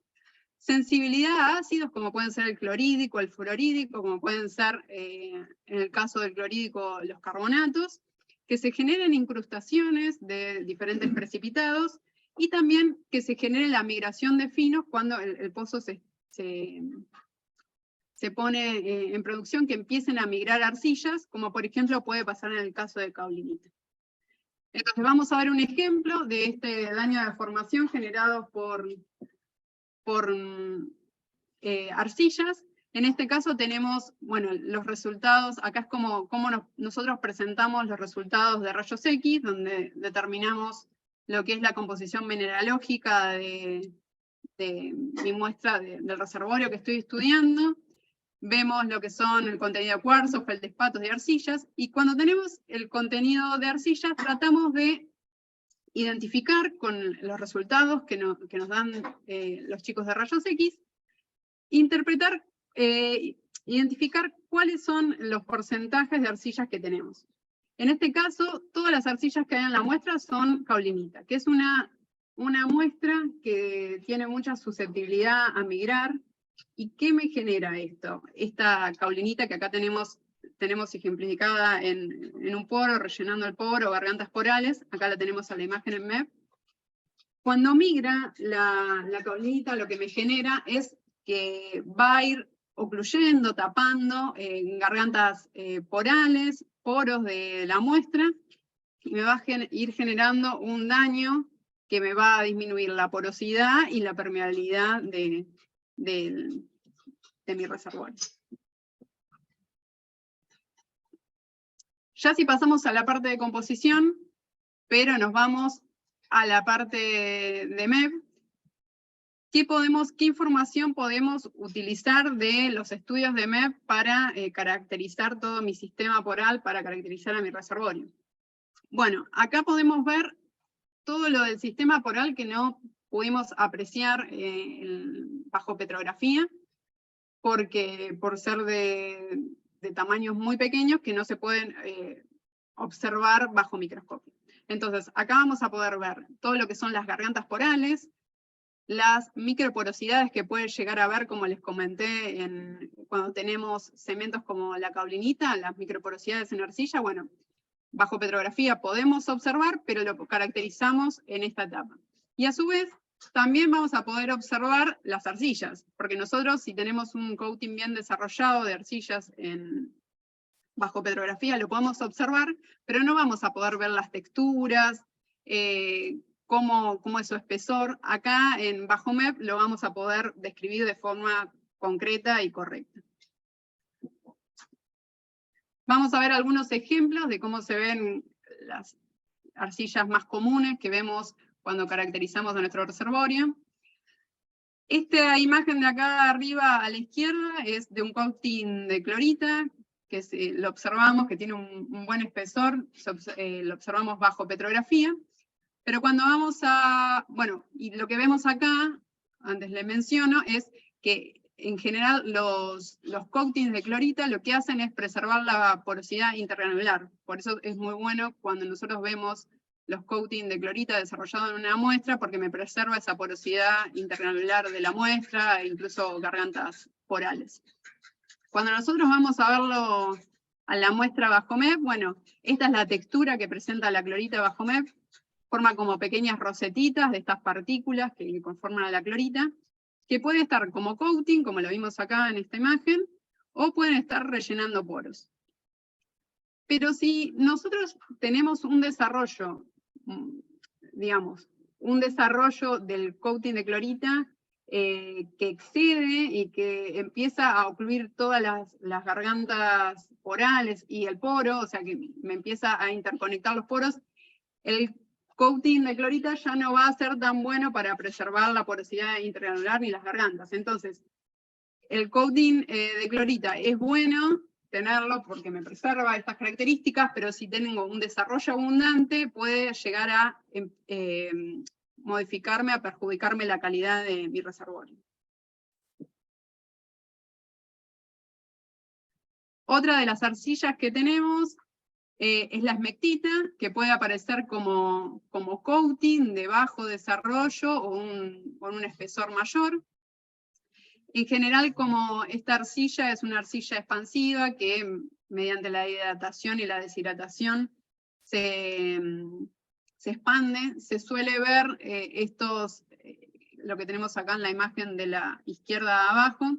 Sensibilidad a ácidos, como pueden ser el clorhídrico, el fluorhídrico, como pueden ser, en el caso del clorhídrico, los carbonatos, que se generen incrustaciones de diferentes precipitados, y también que se genere la migración de finos cuando el pozo se pone en producción, que empiecen a migrar arcillas, como por ejemplo puede pasar en el caso de caulinita. Entonces vamos a ver un ejemplo de este daño de formación generado por arcillas. En este caso tenemos, bueno, los resultados, acá es como nosotros presentamos los resultados de rayos X, donde determinamos lo que es la composición mineralógica de mi muestra del reservorio que estoy estudiando. Vemos lo que son el contenido de cuarzo, feldespatos y arcillas, y cuando tenemos el contenido de arcillas tratamos de identificar con los resultados que nos dan los chicos de rayos X, identificar cuáles son los porcentajes de arcillas que tenemos. En este caso, todas las arcillas que hay en la muestra son caulinita, que es una muestra que tiene mucha susceptibilidad a migrar. ¿Y qué me genera esto? Esta caulinita que acá tenemos ejemplificada en un poro, rellenando el poro, gargantas porales, acá la tenemos a la imagen en MEP. Cuando migra la caulinita, lo que me genera es que va a ir ocluyendo, tapando gargantas porales, poros de la muestra, y me va a ir generando un daño que me va a disminuir la porosidad y la permeabilidad de mi reservorio. Ya si pasamos a la parte de composición, pero nos vamos a la parte de MEP, ¿qué información podemos utilizar de los estudios de MEP para caracterizar todo mi sistema poral, para caracterizar a mi reservorio? Bueno, acá podemos ver todo lo del sistema poral que no pudimos apreciar bajo petrografía, porque por ser de tamaños muy pequeños que no se pueden observar bajo microscopio. Entonces, acá vamos a poder ver todo lo que son las gargantas porales, las microporosidades que puede llegar a ver, como les comenté, cuando tenemos cementos como la caulinita, las microporosidades en arcilla, bueno, bajo petrografía podemos observar, pero lo caracterizamos en esta etapa. Y a su vez, también vamos a poder observar las arcillas, porque nosotros, si tenemos un coating bien desarrollado de arcillas en bajo petrografía lo podemos observar, pero no vamos a poder ver las texturas, cómo es su espesor. Acá en bajo MEP lo vamos a poder describir de forma concreta y correcta. Vamos a ver algunos ejemplos de cómo se ven las arcillas más comunes que vemos cuando caracterizamos a nuestro reservorio. Esta imagen de acá arriba a la izquierda es de un coating de clorita, que lo observamos, que tiene un buen espesor, lo observamos bajo petrografía, pero cuando vamos a, bueno, y lo que vemos acá, antes le menciono, es que en general los coatings de clorita lo que hacen es preservar la porosidad intergranular. Por eso es muy bueno cuando nosotros vemos los coatings de clorita desarrollados en una muestra, porque me preserva esa porosidad intergranular de la muestra, e incluso gargantas porales. Cuando nosotros vamos a verlo a la muestra bajo MEP, bueno, esta es la textura que presenta la clorita bajo MEP, forma como pequeñas rosetitas de estas partículas que conforman a la clorita, que puede estar como coating, como lo vimos acá en esta imagen, o pueden estar rellenando poros. Pero si nosotros tenemos un desarrollo, digamos, un desarrollo del coating de clorita que excede y que empieza a ocluir todas las gargantas porales y el poro, o sea que me empieza a interconectar los poros, el coating de clorita ya no va a ser tan bueno para preservar la porosidad intergranular ni las gargantas. Entonces, el coating de clorita es bueno tenerlo porque me preserva estas características, pero si tengo un desarrollo abundante puede llegar a modificarme, a perjudicarme la calidad de mi reservorio. Otra de las arcillas que tenemos es la esmectita, que puede aparecer como coating de bajo desarrollo o con un espesor mayor. En general, como esta arcilla es una arcilla expansiva que mediante la hidratación y la deshidratación se expande, se suele ver lo que tenemos acá en la imagen de la izquierda abajo,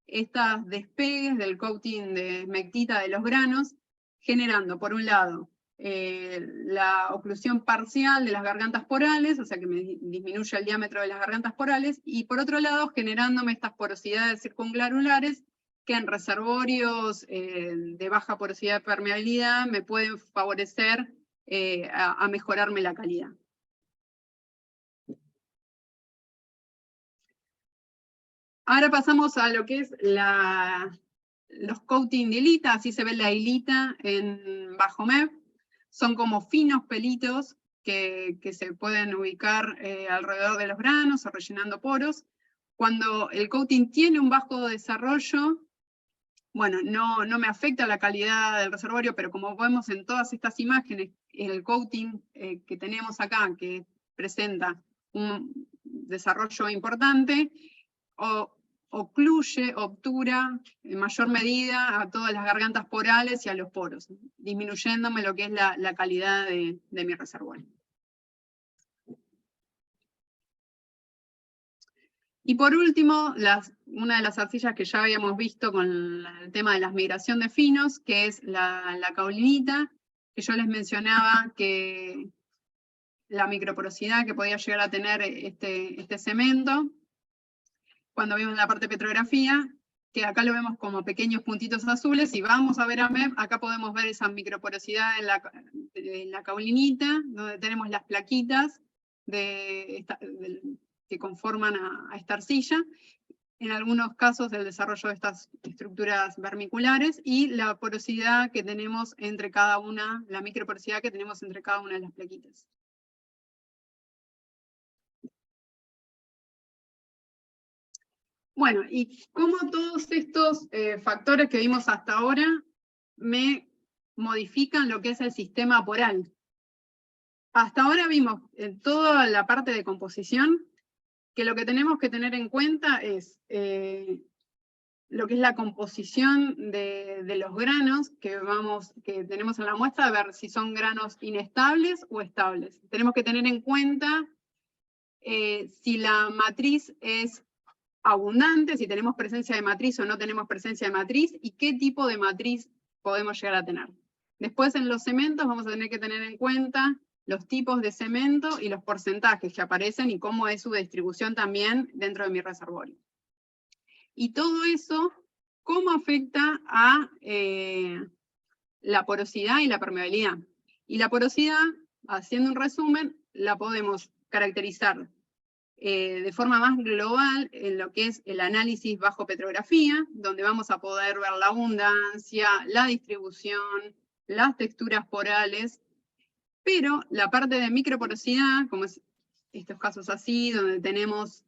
estos despegues del coating de esmectita de los granos, generando, por un lado, la oclusión parcial de las gargantas porales, o sea que me disminuye el diámetro de las gargantas porales, y por otro lado generándome estas porosidades circunglarulares que en reservorios de baja porosidad de permeabilidad me pueden favorecer a mejorarme la calidad. Ahora pasamos a lo que es los coating de hilita, así se ve la hilita en bajo MEP. Son como finos pelitos que se pueden ubicar alrededor de los granos o rellenando poros. Cuando el coating tiene un bajo desarrollo, bueno, no me afecta la calidad del reservorio, pero como vemos en todas estas imágenes, el coating que tenemos acá, que presenta un desarrollo importante, ocluye, obtura en mayor medida a todas las gargantas porales y a los poros, disminuyéndome lo que es la calidad de mi reservorio. Y por último, una de las arcillas que ya habíamos visto con el tema de la migración de finos, que es la caulinita, que yo les mencionaba que la microporosidad que podía llegar a tener este cemento, cuando vimos la parte de petrografía, que acá lo vemos como pequeños puntitos azules, y vamos a ver a MEP, acá podemos ver esa microporosidad en la caulinita, donde tenemos las plaquitas que conforman a esta arcilla, en algunos casos el desarrollo de estas estructuras vermiculares, y la porosidad que tenemos entre cada una, la microporosidad que tenemos entre cada una de las plaquitas. Bueno, y cómo todos estos factores que vimos hasta ahora me modifican lo que es el sistema poral. Hasta ahora vimos en toda la parte de composición que lo que tenemos que tener en cuenta es lo que es la composición de los granos que tenemos en la muestra, a ver si son granos inestables o estables. Tenemos que tener en cuenta si la matriz es abundante, si tenemos presencia de matriz o no tenemos presencia de matriz, y qué tipo de matriz podemos llegar a tener. Después en los cementos vamos a tener que tener en cuenta los tipos de cemento y los porcentajes que aparecen y cómo es su distribución también dentro de mi reservorio. Y todo eso, ¿cómo afecta a la porosidad y la permeabilidad? Y la porosidad, haciendo un resumen, la podemos caracterizar de forma más global en lo que es el análisis bajo petrografía, donde vamos a poder ver la abundancia, la distribución, las texturas porales, pero la parte de microporosidad, como es estos casos así, donde tenemos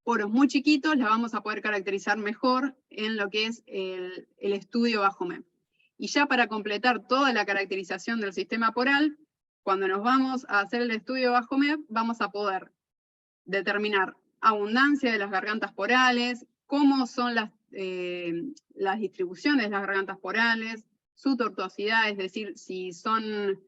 poros muy chiquitos, la vamos a poder caracterizar mejor en lo que es el estudio bajo MEP. Y ya para completar toda la caracterización del sistema poral, cuando nos vamos a hacer el estudio bajo MEP, vamos a poder determinar abundancia de las gargantas porales, cómo son las distribuciones de las gargantas porales, su tortuosidad, es decir, si son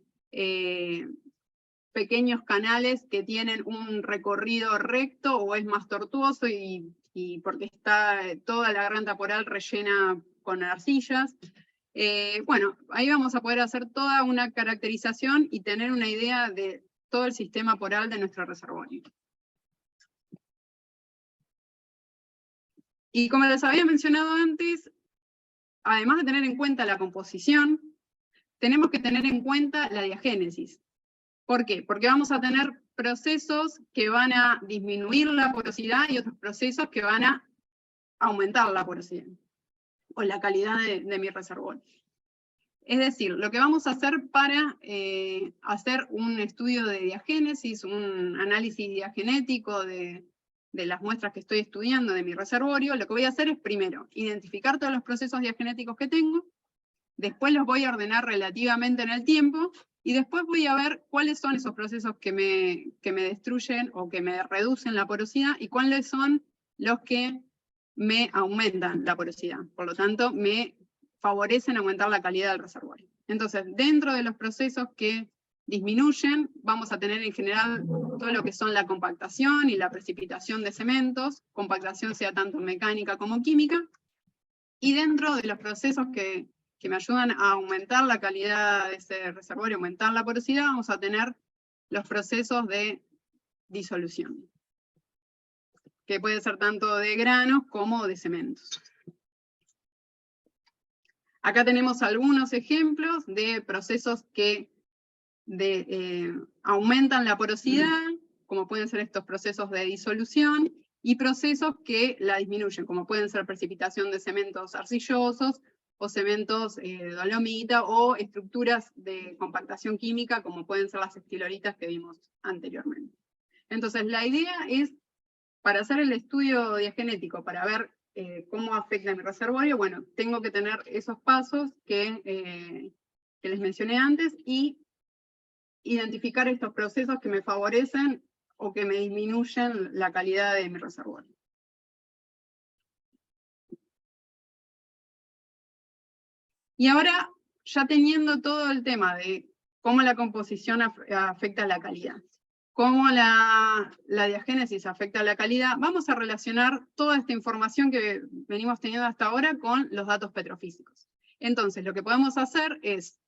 pequeños canales que tienen un recorrido recto o es más tortuoso y porque está toda la garganta poral rellena con arcillas. Bueno, ahí vamos a poder hacer toda una caracterización y tener una idea de todo el sistema poral de nuestro reservorio. Y como les había mencionado antes, además de tener en cuenta la composición, tenemos que tener en cuenta la diagénesis. ¿Por qué? Porque vamos a tener procesos que van a disminuir la porosidad y otros procesos que van a aumentar la porosidad o la calidad de mi reservorio. Es decir, lo que vamos a hacer para hacer un estudio de diagénesis, un análisis diagenético de las muestras que estoy estudiando de mi reservorio, lo que voy a hacer es primero identificar todos los procesos diagenéticos que tengo, después los voy a ordenar relativamente en el tiempo, y después voy a ver cuáles son esos procesos que me destruyen o que me reducen la porosidad, y cuáles son los que me aumentan la porosidad. Por lo tanto, me favorecen aumentar la calidad del reservorio. Entonces, dentro de los procesos que disminuyen, vamos a tener en general todo lo que son la compactación y la precipitación de cementos, compactación sea tanto mecánica como química, y dentro de los procesos que me ayudan a aumentar la calidad de ese reservorio, aumentar la porosidad, vamos a tener los procesos de disolución, que puede ser tanto de granos como de cementos. Acá tenemos algunos ejemplos de procesos que aumentan la porosidad, como pueden ser estos procesos de disolución, y procesos que la disminuyen, como pueden ser precipitación de cementos arcillosos, o cementos de dolomita, o estructuras de compactación química, como pueden ser las estilolitas que vimos anteriormente. Entonces, la idea es, para hacer el estudio diagenético, para ver cómo afecta mi reservorio, bueno, tengo que tener esos pasos que les mencioné antes, y identificar estos procesos que me favorecen o que me disminuyen la calidad de mi reservorio. Y ahora, ya teniendo todo el tema de cómo la composición afecta la calidad, cómo la diagénesis afecta la calidad, vamos a relacionar toda esta información que venimos teniendo hasta ahora con los datos petrofísicos. Entonces, lo que podemos hacer es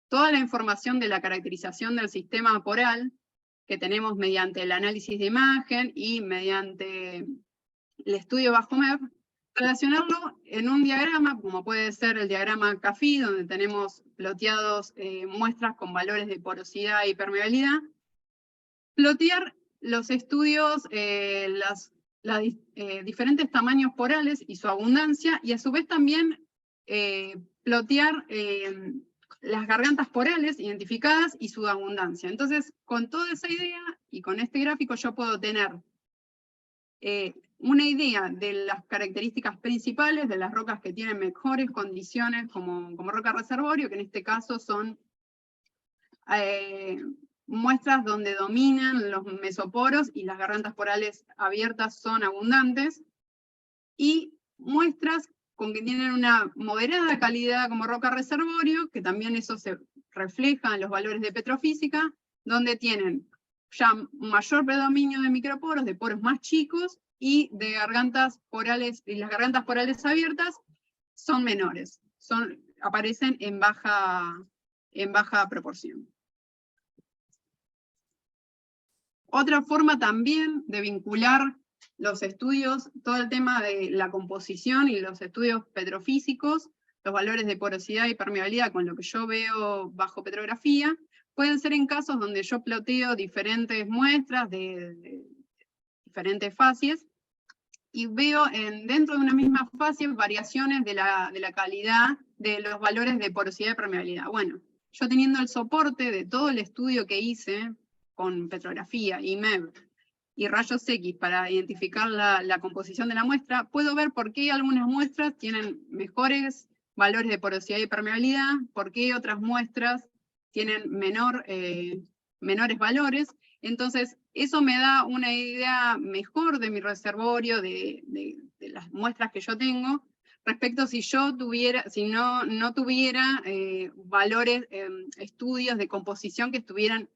toda la información de la caracterización del sistema poral, que tenemos mediante el análisis de imagen y mediante el estudio bajo MEP, relacionarlo en un diagrama, como puede ser el diagrama CAFI, donde tenemos ploteados muestras con valores de porosidad y permeabilidad, plotear los estudios, diferentes tamaños porales y su abundancia, y a su vez también plotear las gargantas porales identificadas y su abundancia. Entonces, con toda esa idea y con este gráfico yo puedo tener una idea de las características principales de las rocas que tienen mejores condiciones como roca reservorio, que en este caso son muestras donde dominan los mesoporos y las gargantas porales abiertas son abundantes, y muestras con que tienen una moderada calidad como roca reservorio, que también eso se refleja en los valores de petrofísica, donde tienen ya mayor predominio de microporos, de poros más chicos, y de gargantas porales, y las gargantas porales abiertas son menores. aparecen en baja proporción. Otra forma también de vincular los estudios, todo el tema de la composición y los estudios petrofísicos, los valores de porosidad y permeabilidad con lo que yo veo bajo petrografía, pueden ser en casos donde yo ploteo diferentes muestras de diferentes facies, y veo dentro de una misma fase variaciones de la calidad de los valores de porosidad y permeabilidad. Bueno, yo teniendo el soporte de todo el estudio que hice con petrografía, IMEB y rayos X para identificar la composición de la muestra, puedo ver por qué algunas muestras tienen mejores valores de porosidad y permeabilidad, por qué otras muestras tienen menores valores. Entonces, eso me da una idea mejor de mi reservorio, de las muestras que yo tengo, respecto si no tuviera valores, estudios de composición que estuvieran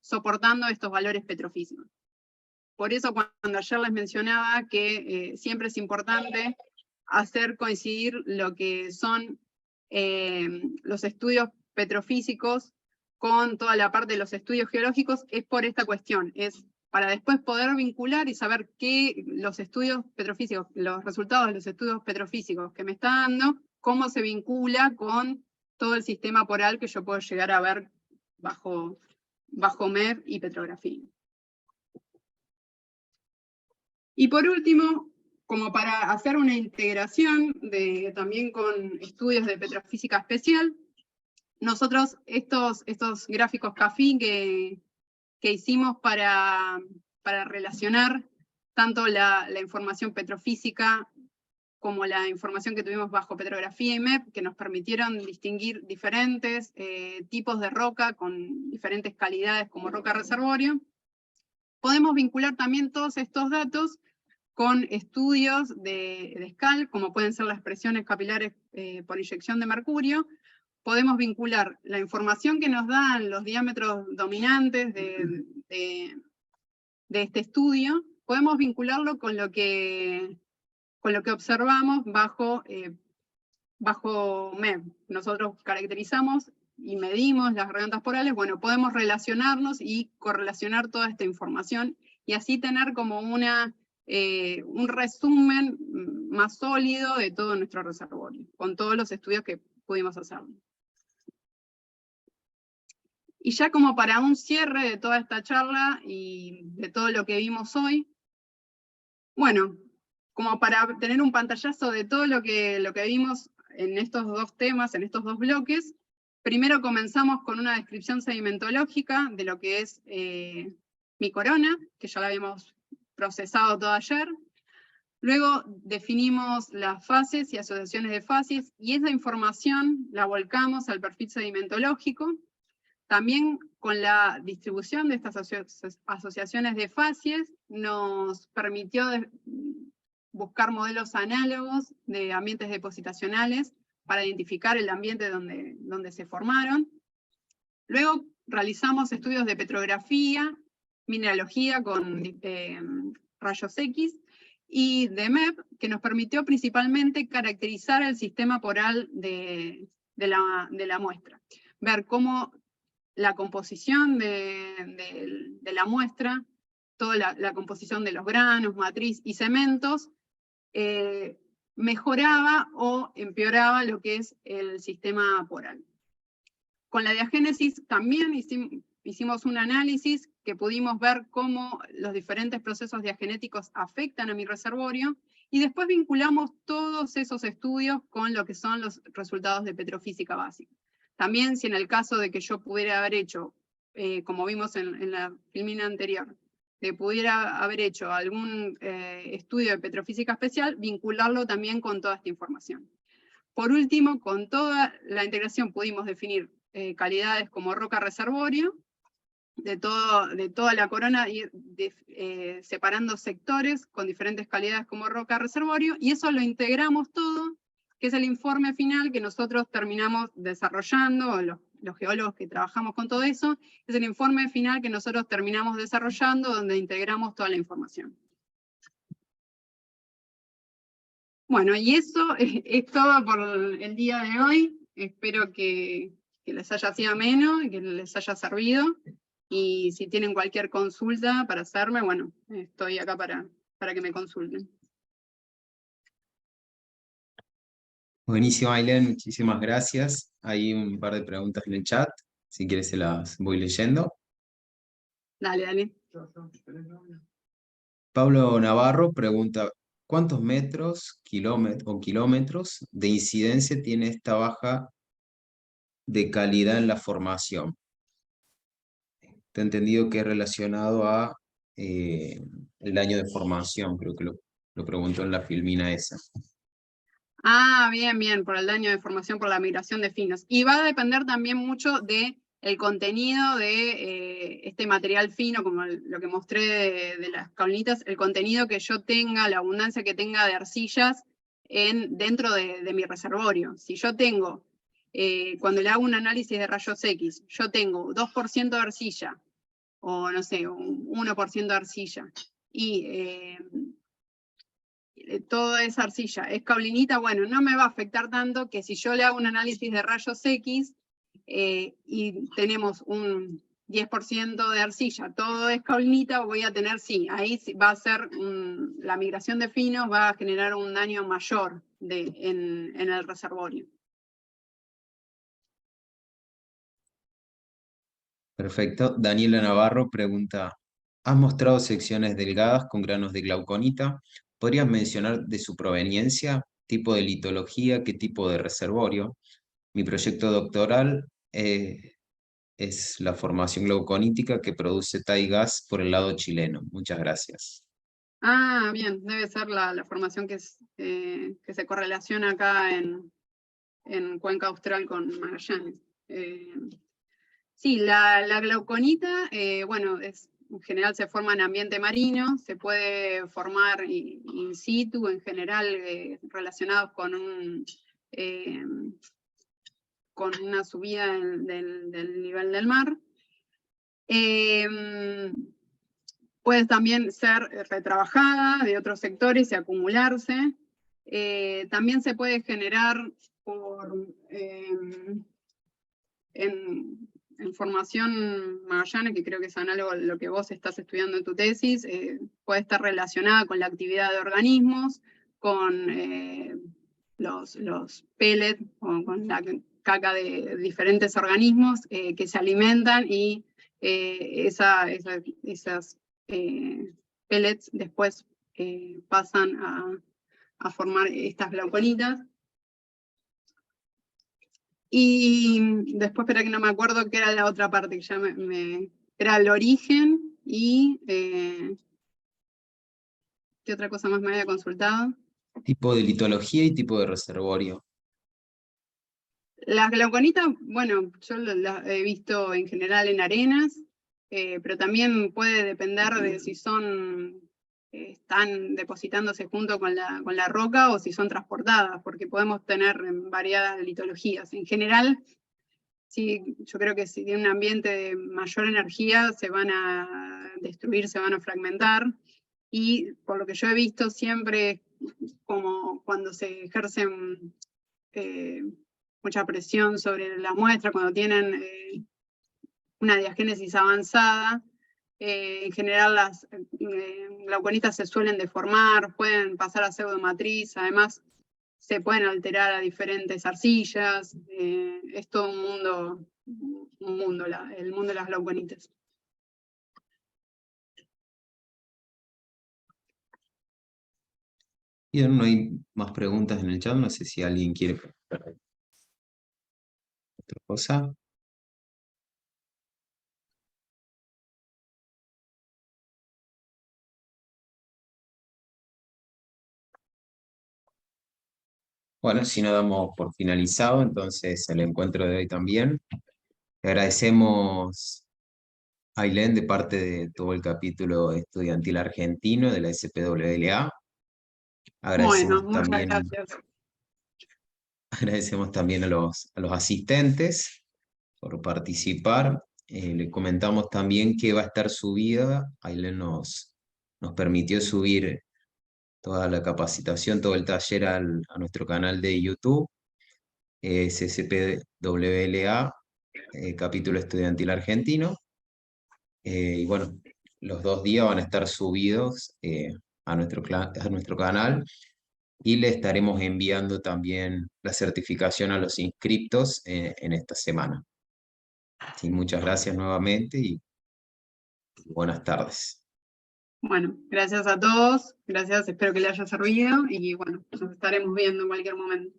soportando estos valores petrofísicos. Por eso cuando ayer les mencionaba que siempre es importante hacer coincidir lo que son los estudios petrofísicos con toda la parte de los estudios geológicos, es por esta cuestión, es para después poder vincular y saber que los estudios petrofísicos, los resultados de los estudios petrofísicos que me está dando, cómo se vincula con todo el sistema poral que yo puedo llegar a ver bajo MEV y petrografía. Y por último, como para hacer una integración también con estudios de petrofísica especial, nosotros estos gráficos CAFI que hicimos para relacionar tanto la información petrofísica como la información que tuvimos bajo petrografía y MEP, que nos permitieron distinguir diferentes tipos de roca con diferentes calidades como roca reservorio, podemos vincular también todos estos datos con estudios de SCAL, como pueden ser las presiones capilares por inyección de mercurio. Podemos vincular la información que nos dan los diámetros dominantes de este estudio, podemos vincularlo con lo que observamos bajo MEV. Nosotros caracterizamos y medimos las gargantas porales, bueno, podemos relacionarnos y correlacionar toda esta información, y así tener como un resumen más sólido de todo nuestro reservorio, con todos los estudios que pudimos hacer. Y ya como para un cierre de toda esta charla y de todo lo que vimos hoy, bueno, como para tener un pantallazo de todo lo que vimos en estos dos temas, en estos dos bloques, primero comenzamos con una descripción sedimentológica de lo que es mi corona, que ya la habíamos procesado todo ayer. Luego definimos las fases y asociaciones de fases, y esa información la volcamos al perfil sedimentológico. También con la distribución de estas asociaciones de fases nos permitió buscar modelos análogos de ambientes depositacionales para identificar el ambiente donde se formaron. Luego realizamos estudios de petrografía, mineralogía con rayos X, y de MEP, que nos permitió principalmente caracterizar el sistema poral de la muestra. Ver cómo la composición de la muestra, toda la composición de los granos, matriz y cementos, mejoraba o empeoraba lo que es el sistema poral. Con la diagénesis también hicimos un análisis que pudimos ver cómo los diferentes procesos diagenéticos afectan a mi reservorio, y después vinculamos todos esos estudios con lo que son los resultados de petrofísica básica. También, si en el caso de que yo pudiera haber hecho, como vimos en la filmina anterior, de pudiera haber hecho algún estudio de petrofísica especial, vincularlo también con toda esta información. Por último, con toda la integración pudimos definir calidades como roca reservorio, de toda la corona, ir separando sectores con diferentes calidades como roca reservorio, y eso lo integramos todo, que es el informe final que nosotros terminamos desarrollando, los geólogos que trabajamos con todo eso, es el informe final que nosotros terminamos desarrollando, donde integramos toda la información. Bueno, y eso es todo por el día de hoy. Espero que les haya sido ameno y que les haya servido. Y si tienen cualquier consulta para hacerme, bueno, estoy acá para que me consulten. Buenísimo, Ailén, muchísimas gracias. Hay un par de preguntas en el chat, si quieres se las voy leyendo. Dale, dale. Pablo Navarro pregunta, ¿cuántos kilómetros de incidencia tiene esta baja de calidad en la formación? Te he entendido que es relacionado a el año de formación, creo que lo preguntó en la filmina esa. Ah, bien, bien, por el daño de formación por la migración de finos. Y va a depender también mucho de el contenido de este material fino, como lo que mostré de las caulinitas, el contenido que yo tenga, la abundancia que tenga de arcillas dentro de mi reservorio. Si yo tengo, cuando le hago un análisis de rayos X, yo tengo 2% de arcilla, o no sé, un 1% de arcilla, y toda esa arcilla es caulinita, bueno, no me va a afectar tanto que si yo le hago un análisis de rayos X y tenemos un 10% de arcilla, todo es caulinita, voy a tener, sí, ahí va a ser, la migración de finos va a generar un daño mayor en el reservorio. Perfecto. Daniela Navarro pregunta, ¿has mostrado secciones delgadas con granos de glauconita? ¿Podrías mencionar de su proveniencia, tipo de litología, qué tipo de reservorio? Mi proyecto doctoral es la formación glauconítica que produce Taigas por el lado chileno. Muchas gracias. Ah, bien, debe ser la formación que se correlaciona acá en Cuenca Austral con Magallanes. Sí, la glauconita, bueno, en general se forma en ambiente marino, se puede formar in situ, en general relacionados con una subida del nivel del mar. Puede también ser retrabajada de otros sectores y acumularse. También se puede generar en formación Magallanes, que creo que es análogo a lo que vos estás estudiando en tu tesis, puede estar relacionada con la actividad de organismos, con los pellets, o con la caca de diferentes organismos que se alimentan y esas pellets después pasan a formar estas glauconitas. Y después, espera que no me acuerdo qué era la otra parte, que ya era el origen y ¿qué otra cosa más me había consultado? Tipo de litología y tipo de reservorio. Las glauconitas, bueno, yo las he visto en general en arenas, pero también puede depender de si están depositándose junto con la roca o si son transportadas, porque podemos tener variadas litologías. En general, sí, yo creo que si tiene un ambiente de mayor energía se van a destruir, se van a fragmentar, y por lo que yo he visto siempre, como cuando se ejercen mucha presión sobre la muestra, cuando tienen una diagénesis avanzada, en general las glauconitas se suelen deformar, pueden pasar a pseudomatriz, además se pueden alterar a diferentes arcillas, es todo un mundo el mundo de las glauconitas. Bien, no hay más preguntas en el chat, no sé si alguien quiere preguntar otra cosa. Bueno, si no damos por finalizado, entonces el encuentro de hoy también. Le agradecemos a Ailén de parte de todo el capítulo estudiantil argentino de la SPWLA. Bueno, Agradecemos muchas también, gracias. agradecemos también a los asistentes por participar. Le comentamos también que va a estar subida. Ailén nos permitió subir toda la capacitación, todo el taller a nuestro canal de YouTube, CCPWLA, capítulo estudiantil argentino. Y bueno, los 2 días van a estar subidos a nuestro canal y le estaremos enviando también la certificación a los inscriptos en esta semana. Sí, muchas gracias nuevamente y buenas tardes. Bueno, gracias a todos, gracias, espero que les haya servido y bueno, nos estaremos viendo en cualquier momento.